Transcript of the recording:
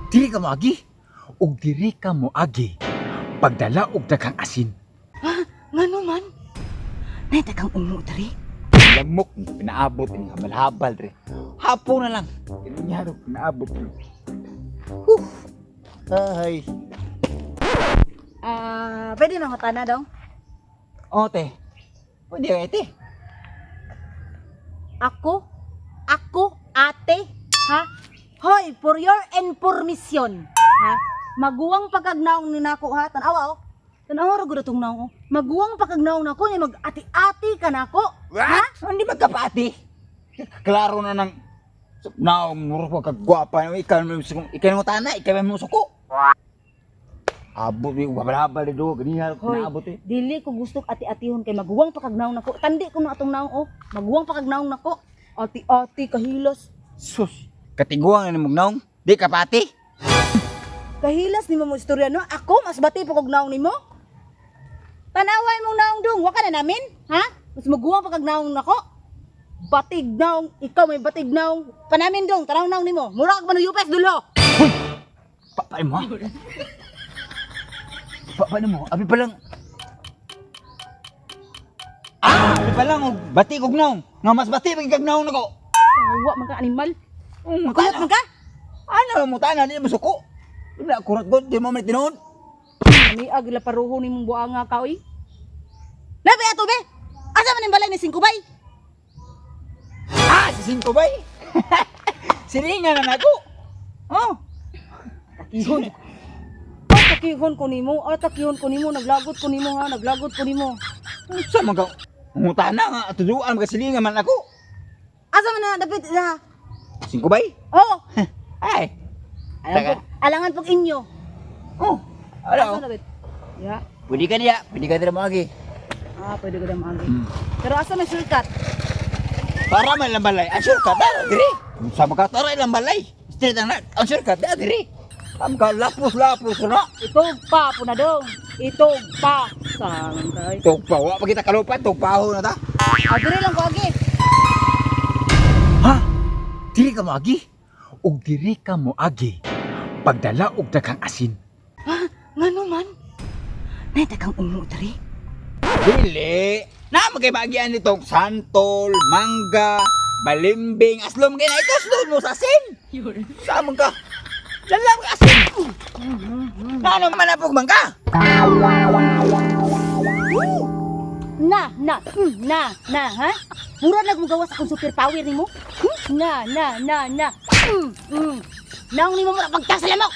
Diri ka mo agi. Ug diri ka mo agi. Pagdala og daghang asin. Ha? Ngano man? Nay daghang ungo diri. Lamok, pinaabot ni habal-habal re. Hapon na lang. Kinyaro pinaabot ni. Ay. Pwede na matana daw. Ote. Pwede ka ite. Ako, ate, ha? Hoy, for your information, ha? Maguwang pagkagnaong ni nako ha, tanawa oh. Tanawa ra gud atong naong. Maguwang pagkagnaong nako nya mag-ati-ati ka nako. Ha? Hindi magkapati. Klaro na nang naong muro ka kagwapa ikaw mo tana, ikaw mo suko. Abot ni habal-habal do, ganihan ko Hoy, naabot eh. dili ko gusto ati-atihon kay maguwang pagkagnaong nako. Tandi ko na atong naong oh. Maguwang pagkagnaong nako. Ati-ati kahilas. Sus, katiguang ni mugnaong. Di kapati. Kahilas ni mo istorya no? Ako mas bati po kog naong nimo. Tanaway mong naong dong, wa ka na namin, ha? Mas maguwang pagkagnaong nako. Batig naong, ikaw may batig naong. Panamin dong, tanaw naong nimo. Mura ka manuyupes dulo. Paano mo? Paano mo? Abi pa lang. Abi pa lang og bati kog naong. Nga mas bati pag kag naong nako. Sawa man ka animal. Kulot man ka? Ano mo tana di mo suko? Wala kurat god di mo may tinuod. Ani agila paruho ni mong buanga ka oy. Labi ato be. Asa man ang balay ni Singkubay? Si Cinco bay. Siringan na nako. Oh. Takihon. Takihon ko nimo, takihon ko nimo, naglagot ko nimo ha, naglagot ko nimo. Sa mga ngutana nga tuduan magasilingan man ako. Asa man na dapat na? Cinco bay? Oh. Ay. Dagan. Alangan pag inyo. Oh. Asa Ano? dapat? Ya. Pwede ka diya, pwede ka dira mo agi. Pwede ko na maagi. Pero asa may shortcut? Para man lang balay. Ang shortcut na diri. Sa makatara ilang balay. Straight ang shortcut na diri. Am ka lapos-lapos na. Itog pa po na dong. Itog pa. Saan kay? Tugpa, wa pa kita kalupan, tugpaho na ta. Dire lang ko agi. Ha? Diri ka mo agi? Ug diri ka mo agi. Pagdala og daghang asin. Ha? Ngano man? Nay daghang ungo diri. Dili. Na magkaibagian nitong santol, mangga, balimbing, aslom kay na ito aslom mo sa asin. Saan ka? Lalam ka asin. Ano man apog mangga? Na, ha? Mura na gumawa sa akong super power nimo. Na. Naong nimo mura pagtas sa lamok.